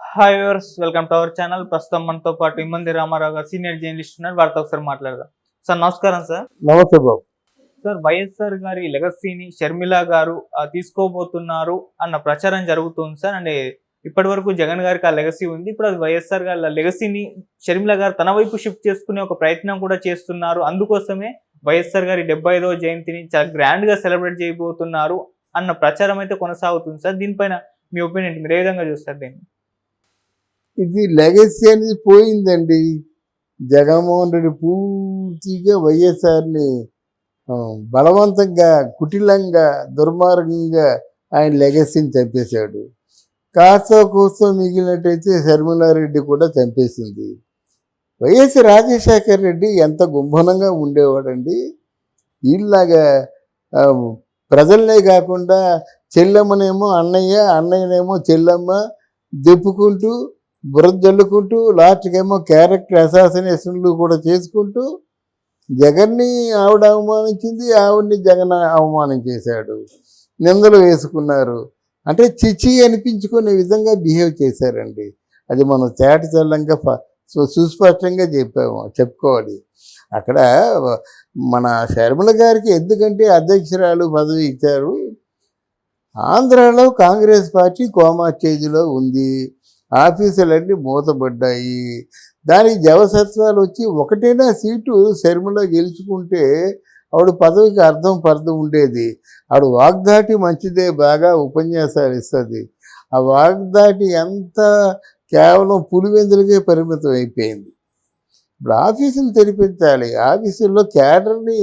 Hi viewers, welcome to our channel. ప్రస్తుతం మనతో పాటు ఇమ్మంది రామారావు గారు సీనియర్ జర్నలిస్ట్ ఉన్నారు. వారితో ఒకసారి మాట్లాడదాం. సార్ నమస్కారం సార్. నమస్తే బాబు. సార్, వైఎస్ఆర్ గారి లెగసీని షర్మిల గారు తీసుకోబోతున్నారు అన్న ప్రచారం జరుగుతుంది సార్. అంటే ఇప్పటి వరకు జగన్ గారికి ఆ లెగసీ ఉంది. ఇప్పుడు అది వైఎస్ఆర్ గారి లెగసీని షర్మిల గారు తన వైపు షిఫ్ట్ చేసుకునే ఒక ప్రయత్నం కూడా చేస్తున్నారు. అందుకోసమే వైఎస్ఆర్ గారి 75వ జయంతిని చాలా గ్రాండ్ గా సెలబ్రేట్ చేయబోతున్నారు అన్న ప్రచారం అయితే కొనసాగుతుంది సార్. దీనిపైన మీ ఒపీనియన్, మీరు ఏ విధంగా చూస్తారు దీన్ని? ఇది లెగసీ అనేది పోయిందండి. జగన్మోహన్ రెడ్డి పూర్తిగా వైఎస్ఆర్ని బలవంతంగా, కుటిలంగా, దుర్మార్గంగా ఆయన లెగసీని చంపేశాడు. కాస్త కూస్తో మిగిలినట్టయితే షర్మిలారెడ్డి కూడా చంపేసింది. వైఎస్ రాజశేఖర్ రెడ్డి ఎంత గుంభనంగా ఉండేవాడండి. వీళ్ళలాగా ప్రజలనే కాకుండా చెల్లెమ్మనేమో అన్నయ్య, అన్నయ్యనేమో చెల్లెమ్మ దెప్పుకుంటూ, బురద జల్లుకుంటూ, లాస్ట్కేమో క్యారెక్టర్ అసాసినేషన్లు కూడా చేసుకుంటూ జగన్ని ఆవిడ అవమానించింది, ఆవిడ్ని జగన్ అవమానం చేశాడు. నిందలు వేసుకున్నారు. అంటే చిచి అనిపించుకునే విధంగా బిహేవ్ చేశారండి. అది మనం తేటతెల్లంగా సుస్పష్టంగా చెప్పుకోవాలి. అక్కడ మన షర్మిల గారికి ఎందుకంటే అధ్యక్షురాలు పదవి ఇచ్చారు. ఆంధ్రాలో కాంగ్రెస్ పార్టీ కోమా స్టేజ్లో ఉంది. ఆఫీసులన్నీ మూతపడ్డాయి. దానికి జవసత్వాలు వచ్చి ఒకటైనా సీటు షర్మిల గెలుచుకుంటే ఆవిడ పదవికి పర్థం ఉండేది. ఆవిడ వాగ్దాటి మంచిదే, బాగా ఉపన్యాసాలు ఇస్తుంది. ఆ వాగ్దాటి ఎంత కేవలం పులివెందులకే పరిమితం అయిపోయింది. ఇప్పుడు ఆఫీసులు తెరిపించాలి, ఆఫీసుల్లో క్యాడర్ని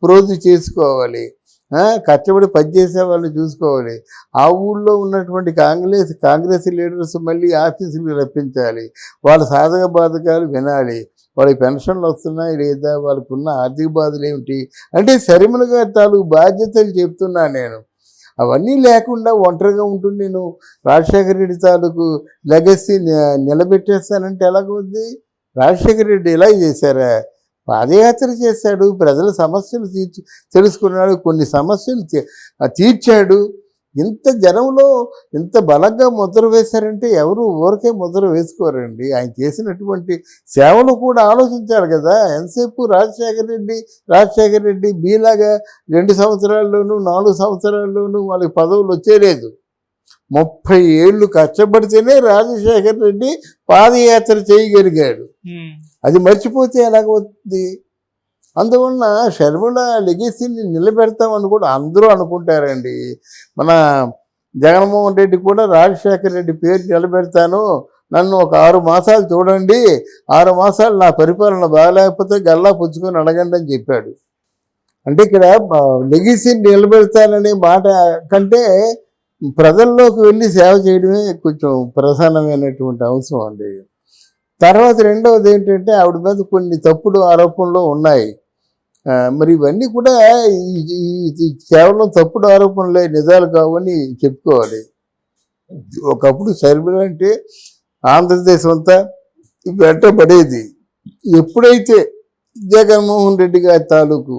ప్రోధి చేసుకోవాలి, కష్టపడి పనిచేసే వాళ్ళు చూసుకోవాలి. ఆ ఊళ్ళో ఉన్నటువంటి కాంగ్రెస్ లీడర్స్ మళ్ళీ ఆఫీసులు రప్పించాలి. వాళ్ళ సాధక బాధకాలు వినాలి. వాళ్ళకి పెన్షన్లు వస్తున్నాయి లేదా, వాళ్ళకు ఉన్న ఆర్థిక బాధలు ఏమిటి అంటే షర్మిల గారి తాలూకు బాధ్యతలు చెప్తున్నాను నేను. అవన్నీ లేకుండా ఒంటరిగా ఉంటుంది నేను రాజశేఖర రెడ్డి తాలూకు లెగసీ నిలబెట్టేస్తానంటే ఎలాగవుద్ది? రాజశేఖర రెడ్డి ఇలా చేశారా? పాదయాత్ర చేశాడు, ప్రజల సమస్యలు తెలుసుకున్నాడు, కొన్ని సమస్యలు తీర్చాడు. ఇంత జనంలో ఇంత బలంగా ముద్ర వేశారంటే ఎవరు ఊరికే ముద్ర వేసుకోరండి. ఆయన చేసినటువంటి సేవలు కూడా ఆలోచించాలి కదా. ఎంతసేపు రాజశేఖర రెడ్డి మీలాగా 2 సంవత్సరాల్లోనూ 4 సంవత్సరాల్లోనూ వాళ్ళకి పదవులు వచ్చేలేదు. 30 ఏళ్ళు కష్టపడితేనే రాజశేఖర రెడ్డి పాదయాత్ర చేయగలిగాడు. అది మర్చిపోతే ఎలాగవుతుంది? అందువలన షర్మిల లెగసీని నిలబెడతామని కూడా అందరూ అనుకుంటారండి. మన జగన్మోహన్ రెడ్డి కూడా రాజశేఖర రెడ్డి పేరు నిలబెడతాను, నన్ను ఒక 6 మాసాలు చూడండి, 6 మాసాలు నా పరిపాలన బాగలేకపోతే గల్లా పుచ్చుకొని అడగండి అని చెప్పాడు. అంటే ఇక్కడ లెగసీని నిలబెడతాననే మాట కంటే ప్రజల్లోకి వెళ్ళి సేవ చేయడమే కొంచెం ప్రధానమైనటువంటి అంశం అండి. తర్వాత రెండవది ఏంటంటే ఆవిడ మీద కొన్ని తప్పుడు ఆరోపణలు ఉన్నాయి. మరి ఇవన్నీ కూడా కేవలం తప్పుడు ఆరోపణలే, నిజాలు కావని చెప్పుకోవాలి. ఒకప్పుడు షర్మిల అంటే ఆంధ్రదేశం అంతా వెంటబడేది. ఎప్పుడైతే జగన్మోహన్ రెడ్డి గారి తాలూకు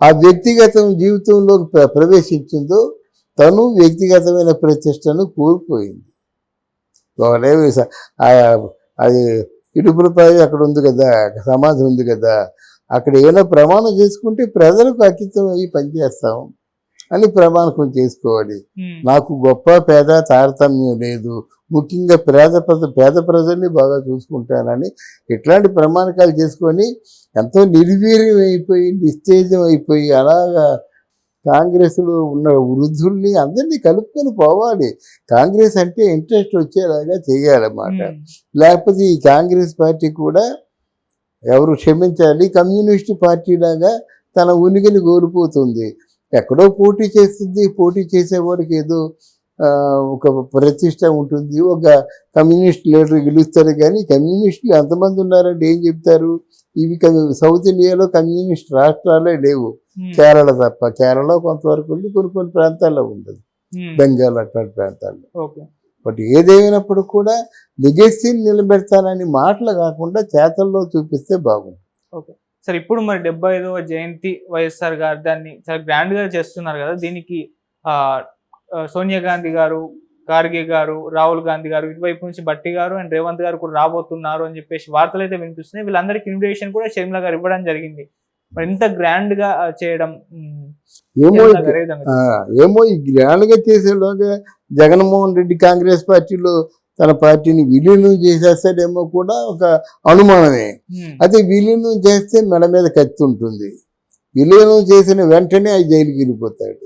ఆ వ్యక్తిగత జీవితంలోకి ప్రవేశించిందో తను వ్యక్తిగతమైన ప్రతిష్టను కోల్పోయింది. అది ఇడుపులపై అక్కడ ఉంది కదా, సమాధి ఉంది కదా, అక్కడ ఏమైనా ప్రమాణం చేసుకుంటే ప్రజలకు అంకితం అయ్యి పనిచేస్తాం అని ప్రమాణకం చేసుకోవాలి. నాకు గొప్ప పేద తారతమ్యం లేదు, ముఖ్యంగా పేద ప్రజల్ని బాగా చూసుకుంటానని ఇట్లాంటి ప్రమాణకాలు చేసుకొని ఎంతో నిర్వీర్యం అయిపోయి, నిస్తేజం అయిపోయి, అలాగా కాంగ్రెస్లో ఉన్న వృద్ధుల్ని అందరినీ కలుపుకొని పోవాలి. కాంగ్రెస్ అంటే ఇంట్రెస్ట్ వచ్చేలాగా చేయాలన్నమాట. లేకపోతే ఈ కాంగ్రెస్ పార్టీ కూడా ఎవరు క్షమించాలి, కమ్యూనిస్టు పార్టీ లాగా తన ఉనికిని కోల్పోతుంది. ఎక్కడో పోటీ చేస్తుంది, పోటీ చేసేవాడికి ఏదో ఒక ప్రతిష్ట ఉంటుంది, ఒక కమ్యూనిస్ట్ లీడర్ గెలుస్తారు. కానీ కమ్యూనిస్టులు ఎంతమంది ఉన్నారంటే ఏం చెప్తారు? ఇవి సౌత్ ఇండియాలో కమ్యూనిస్ట్ రాష్ట్రాలే లేవు, కేరళ తప్ప. కేరళ కొంతవరకు ఉంది, కొన్ని ప్రాంతాల్లో ఉండదు, బెంగాల్ అట్లాంటి ప్రాంతాల్లో. బట్ ఏదేమైనప్పుడు కూడా లెగసీని నిలబెడతానని మాటలు కాకుండా చేతల్లో చూపిస్తే బాగుంటుంది. ఓకే సార్, ఇప్పుడు మరి 75వ జయంతి వైఎస్ఆర్ గారు దాన్ని చాలా గ్రాండ్ గా చేస్తున్నారు కదా. దీనికి సోనియా గాంధీ గారు, ఖార్గే గారు, రాహుల్ గాంధీ గారు, ఇటువైపు నుంచి భట్టి గారు అండ్ రేవంత్ గారు కూడా రాబోతున్నారు అని చెప్పేసి వార్తలు అయితే వినిపిస్తున్నాయి. వీళ్ళందరికీ ఇన్విటేషన్ కూడా షర్మిల గారు ఇవ్వడం జరిగింది. మరి ఇంత గ్రాండ్ గా చేయడం ఏమో షర్మిల గారు ఏ విధంగా ఏమో ఈ గ్రాండ్గా చేసేలోగా జగన్మోహన్ రెడ్డి కాంగ్రెస్ పార్టీలో తన పార్టీని విలీనం చేసేస్తాడేమో కూడా ఒక అనుమానమే. అయితే విలీనం చేస్తే మెడ మీద కత్తి ఉంటుంది. విలీనం చేసిన వెంటనే ఆ జైలుకి వెళ్ళిపోతాడు.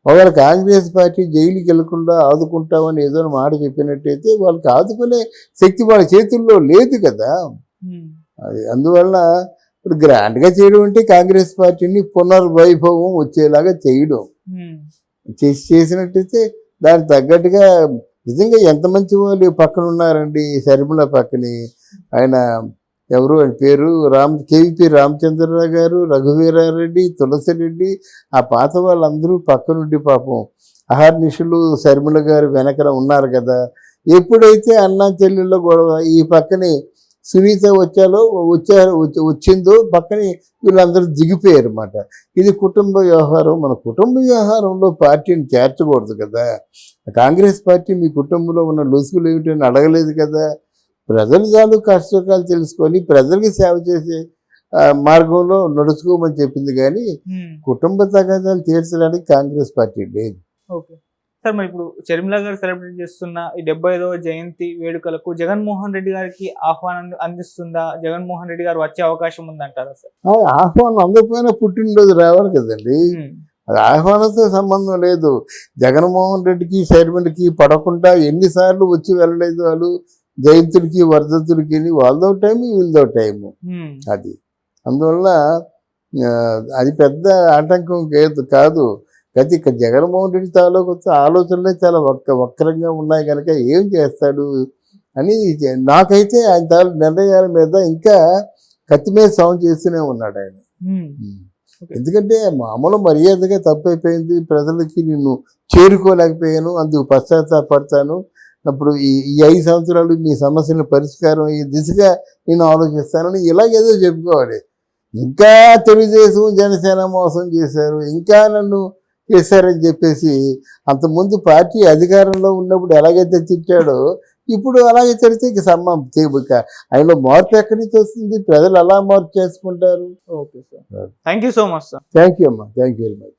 ఒకవేళ కాంగ్రెస్ పార్టీ జైలుకి వెళ్లకుండా ఆదుకుంటామని ఏదో మాట చెప్పినట్టయితే వాళ్ళకి ఆదుకునే శక్తి వాళ్ళ చేతుల్లో లేదు కదా. అది అందువల్ల ఇప్పుడు గ్రాండ్గా చేయడం అంటే కాంగ్రెస్ పార్టీని పునర్వైభవం వచ్చేలాగా చేయడం. చేసినట్టయితే దానికి తగ్గట్టుగా నిజంగా ఎంత మంచి వాళ్ళు పక్కన ఉన్నారండి. షర్మిల పక్కని ఆయన ఎవరు ఆయన పేరు కేవీపీ రామచంద్రరావు గారు, రఘువీరారెడ్డి, తులసిరెడ్డి, ఆ పాత వాళ్ళందరూ పక్కనుండి పాపం అహర్నిశలు షర్మిల గారు వెనకన ఉన్నారు కదా. ఎప్పుడైతే అన్నా చెల్లెళ్ళ గొడవ ఈ పక్కనే సునీత వచ్చిందో పక్కనే వీళ్ళందరూ దిగిపోయారు అన్నమాట. ఇది కుటుంబ వ్యవహారం. మన కుటుంబ వ్యవహారంలో పార్టీని చేర్చకూడదు కదా. కాంగ్రెస్ పార్టీ మీ కుటుంబంలో ఉన్న లొసుగులు ఏమిటని అడగలేదు కదా. ప్రజలు చాలు కష్టసుఖాలు తెలుసుకొని ప్రజలకి సేవ చేసే మార్గంలో నడుచుకోమని చెప్పింది. కానీ కుటుంబ తగాదాలు తీర్చడానికి కాంగ్రెస్ పార్టీ లేదు. ఓకే సార్, మరి ఇప్పుడు షర్మిల గారు సెలబ్రేట్ చేస్తున్న ఈ 75వ జయంతి వేడుకలకు జగన్మోహన్ రెడ్డి గారికి ఆహ్వానం అందిస్తుందా? జగన్మోహన్ రెడ్డి గారు వచ్చే అవకాశం ఉందంటారా సార్? ఆహ్వానం అందకపోయినా పుట్టినరోజు రావాలి కదండి. అది ఆహ్వానంతో సంబంధం లేదు. జగన్మోహన్ రెడ్డికి షర్మిలకి పడకుండా ఎన్నిసార్లు వచ్చి వెళ్ళలేదు వాళ్ళు జయంతులకి వర్ధంతులకి. వాళ్ళదో టైము వీళ్ళదో టైము. అది అందువల్ల అది పెద్ద ఆటంకం కాదు. అయితే ఇక్కడ జగన్మోహన్ రెడ్డి తాలూకు ఆలోచనలే చాలా వక్రంగా ఉన్నాయి కనుక ఏం చేస్తాడు అని నాకైతే ఆయన తాలూకు నిర్ణయాల మీద ఇంకా కత్తి మీద సౌండ్ చేస్తూనే ఉన్నాడు ఆయన. ఎందుకంటే మామూలు మర్యాదగా తప్పైపోయింది, ప్రజలకి నిన్ను చేరుకోలేకపోయాను, అందుకు పశ్చాత్తాపడతాను, అప్పుడు ఈ 5 సంవత్సరాలు మీ సమస్యల పరిష్కారం ఈ దిశగా నేను ఆలోచిస్తానని ఇలాగేదో చెప్పుకోవాలి. ఇంకా తెలుగుదేశం జనసేన మోసం చేశారు, ఇంకా నన్ను చేశారని చెప్పేసి అంతకుముందు పార్టీ అధికారంలో ఉన్నప్పుడు ఎలాగైతే తిట్టాడో ఇప్పుడు అలాగే తిడితే ఇక ఆయనలో మార్పు ఎక్కడి నుంచి వస్తుంది? ప్రజలు అలా మార్పు చేసుకుంటారు. Okay sir, thank you so much sir. Thank you అమ్మా, థ్యాంక్ యూ వెరీ మచ్.